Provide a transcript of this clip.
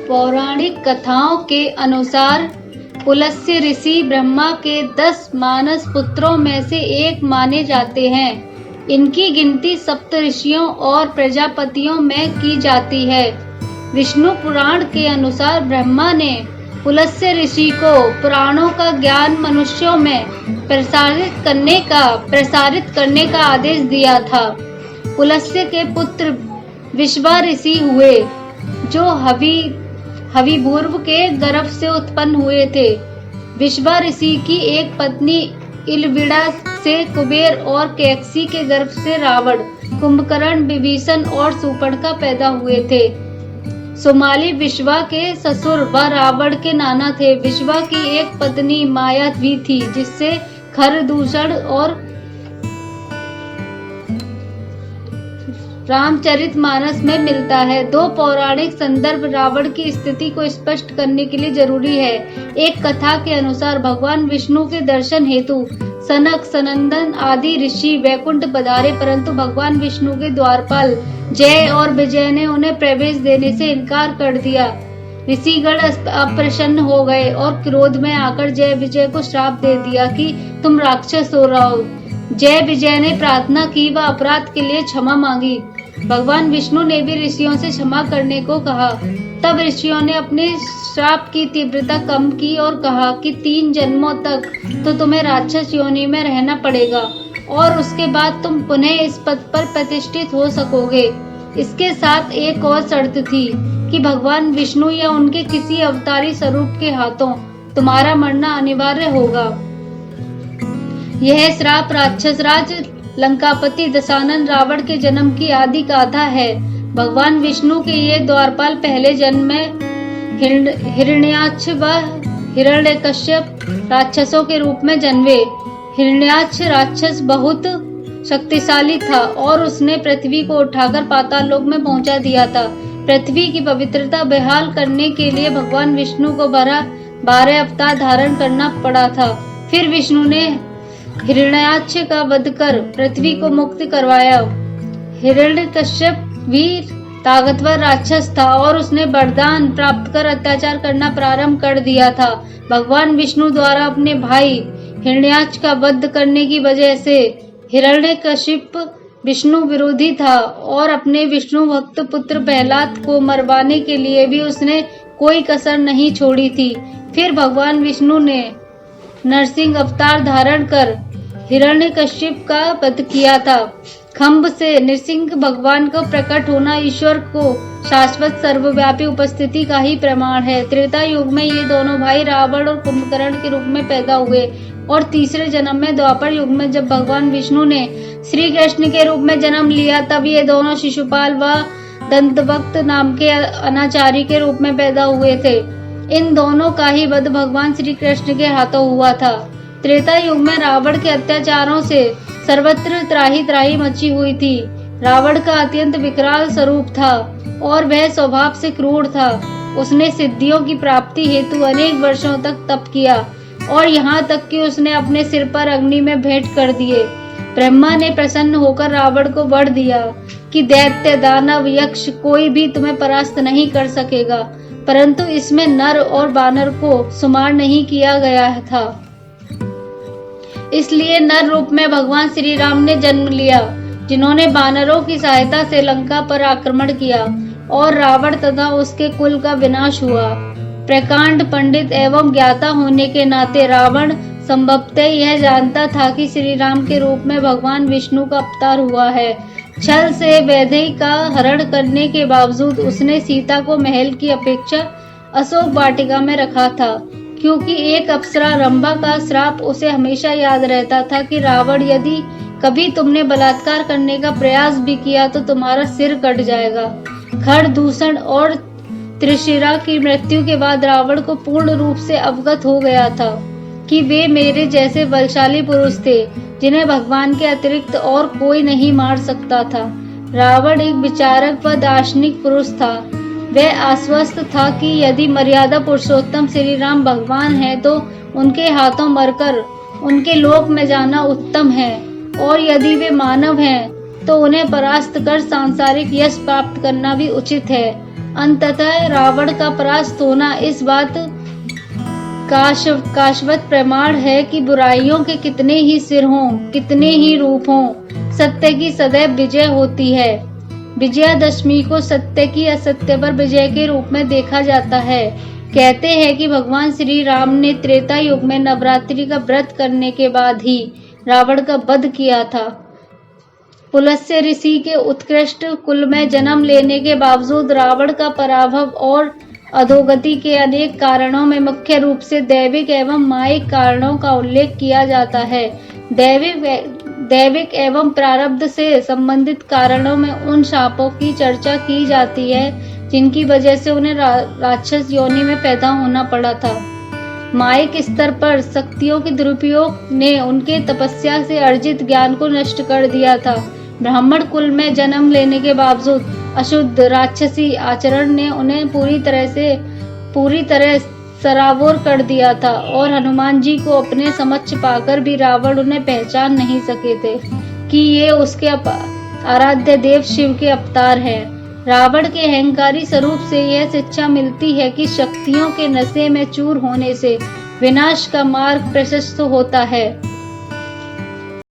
पौराणिक कथाओं के अनुसार पुलस्त्य ऋषि ब्रह्मा के 10 मानस पुत्रों में से एक माने जाते हैं। इनकी गिनती सप्तऋषियों और प्रजापतियों में की जाती है। विष्णु पुराण के अनुसार ब्रह्मा ने पुलस्त्य ऋषि को पुराणों का ज्ञान मनुष्यों में प्रसारित करने का आदेश दिया था। पुलस्त्य के पुत्र विश्वा ऋषि हुए, जो हविभूर्व के गर्भ से उत्पन्न हुए थे। विश्वा ऋषि की एक पत्नी इलविड़ा से कुबेर और कैकसी के गर्भ से रावण, कुंभकर्ण, विभीषण और शूर्पणखा पैदा हुए थे। सुमाली विश्वा के ससुर व रावण के नाना थे। विश्वा की एक पत्नी माया भी थी, जिससे खरदूषण और रामचरितमानस में मिलता है। 2 पौराणिक संदर्भ रावण की स्थिति को स्पष्ट करने के लिए जरूरी है। एक कथा के अनुसार भगवान विष्णु के दर्शन हेतु सनक, सनंदन आदि ऋषि वैकुंठ पधारे, परंतु भगवान विष्णु के द्वारपाल जय और विजय ने उन्हें प्रवेश देने से इनकार कर दिया। ऋषिगण अप्रसन्न हो गए और क्रोध में आकर जय विजय को श्राप दे दिया कि तुम राक्षस हो रहो। जय विजय ने प्रार्थना की व अपराध के लिए क्षमा मांगी। भगवान विष्णु ने भी ऋषियों से क्षमा करने को कहा। तब ऋषियों ने अपने श्राप की तीव्रता कम की और कहा कि 3 जन्मों तक तो तुम्हें राक्षस योनि में रहना पड़ेगा और उसके बाद तुम पुनः इस पद पर प्रतिष्ठित हो सकोगे। इसके साथ एक और शर्त थी कि भगवान विष्णु या उनके किसी अवतारी स्वरूप के हाथों तुम्हारा मरना अनिवार्य होगा। यह श्राप राक्षस राज लंकापति दशानन रावण के जन्म की आदि गाथा है। भगवान विष्णु के ये द्वारपाल पहले जन्म में हिरण्याक्ष व हिरण्यकश्यप राक्षसों के रूप में जन्मे। हिरण्याक्ष राक्षस बहुत शक्तिशाली था और उसने पृथ्वी को उठाकर पाताल लोक में पहुंचा दिया था। पृथ्वी की पवित्रता बहाल करने के लिए भगवान विष्णु को 12 अवतार धारण करना पड़ा था। फिर विष्णु ने हिरण्याक्ष का वध कर पृथ्वी को मुक्त करवाया। हिरण्यकश्यप भी ताकतवर राक्षस था और उसने वरदान प्राप्त कर अत्याचार करना प्रारंभ कर दिया था। भगवान विष्णु द्वारा अपने भाई हिरण्याक्ष का वध करने की वजह से हिरण्यकशिप विष्णु विरोधी था और अपने विष्णु भक्त पुत्र प्रहलाद को मरवाने के लिए भी उसने कोई कसर नहीं छोड़ी थी। फिर भगवान विष्णु ने नरसिंह अवतार धारण कर हिरण्यकशिप का वध किया था। खम्भ से नरसिंह भगवान का प्रकट होना ईश्वर को शाश्वत सर्वव्यापी उपस्थिति का ही प्रमाण है। त्रेता युग में ये दोनों भाई रावण और कुंभकर्ण के रूप में पैदा हुए और तीसरे जन्म में द्वापर युग में जब भगवान विष्णु ने श्री कृष्ण के रूप में जन्म लिया, तब ये दोनों शिशुपाल व दंतवक्त नाम के अनाचारी के रूप में पैदा हुए थे। इन दोनों का ही वध भगवान श्री कृष्ण के हाथों हुआ था। त्रेता युग में रावण के अत्याचारों से सर्वत्र त्राही त्राही मची हुई थी। रावण का अत्यंत विकराल स्वरूप था और वह स्वभाव से क्रूर था। उसने सिद्धियों की प्राप्ति हेतु अनेक वर्षों तक तप किया और यहाँ तक कि उसने अपने सिर पर अग्नि में भेंट कर दिए। ब्रह्मा ने प्रसन्न होकर रावण को वर दिया कि दैत्य, दानव, यक्ष कोई भी तुम्हें परास्त नहीं कर सकेगा, परंतु इसमें नर और वानर को शुमार नहीं किया गया था। इसलिए नर रूप में भगवान श्री राम ने जन्म लिया, जिन्होंने वानरों की सहायता से लंका पर आक्रमण किया और रावण तथा उसके कुल का विनाश हुआ। प्रकांड पंडित एवं ज्ञाता होने के नाते रावण संभवतः यह जानता था कि श्री राम के रूप में भगवान विष्णु का अवतार हुआ है। छल से वैदेही का हरण करने के बावजूद उसने सीता को महल की अपेक्षा अशोक वाटिका में रखा था, क्योंकि एक अप्सरा रंभा का श्राप उसे हमेशा याद रहता था कि रावण, यदि कभी तुमने बलात्कार करने का प्रयास भी किया तो तुम्हारा सिर कट जाएगा। खरदूषण और त्रिशिरा की मृत्यु के बाद रावण को पूर्ण रूप से अवगत हो गया था कि वे मेरे जैसे बलशाली पुरुष थे, जिन्हें भगवान के अतिरिक्त और कोई नहीं मार सकता था। रावण एक विचारक व दार्शनिक पुरुष था। वह आश्वस्त था कि यदि मर्यादा पुरुषोत्तम श्री राम भगवान हैं, तो उनके हाथों मरकर उनके लोक में जाना उत्तम है, और यदि वे मानव हैं तो उन्हें परास्त कर सांसारिक यश प्राप्त करना भी उचित है। अंततः रावण का परास्त होना इस बात शाश्वत प्रमाण है कि बुराइयों के कितने ही सिर हों, कितने ही रूप हों, सत्य की सदैव विजय होती है। विजयादशमी को सत्य की असत्य पर विजय के रूप में देखा जाता है। कहते हैं कि भगवान श्री राम ने त्रेता युग में नवरात्रि का व्रत करने के बाद ही रावण का वध किया था। पुलस्त्य ऋषि के उत्कृष्ट कुल में जन्म लेने के बावजूद रावण का पराभव और अधोगति के अनेक कारणों में मुख्य रूप से दैविक एवं मायिक कारणों का उल्लेख किया जाता है। दैविक एवं प्रारब्ध से संबंधित कारणों में उन शापों की चर्चा की जाती है जिनकी वजह से उन्हें राक्षस योनि में पैदा होना पड़ा था। मायिक स्तर पर शक्तियों के दुरुपयोग ने उनके तपस्या से अर्जित ज्ञान को नष्ट कर दिया था। ब्राह्मण कुल में जन्म लेने के बावजूद अशुद्ध राक्षसी आचरण ने उन्हें पूरी तरह सराबोर कर दिया था और हनुमान जी को अपने समक्ष पाकर भी रावण उन्हें पहचान नहीं सके थे कि ये उसके आराध्य देव शिव के अवतार हैं। रावण के अहंकारी स्वरूप से यह शिक्षा मिलती है कि शक्तियों के नशे में चूर होने से विनाश का मार्ग प्रशस्त होता है।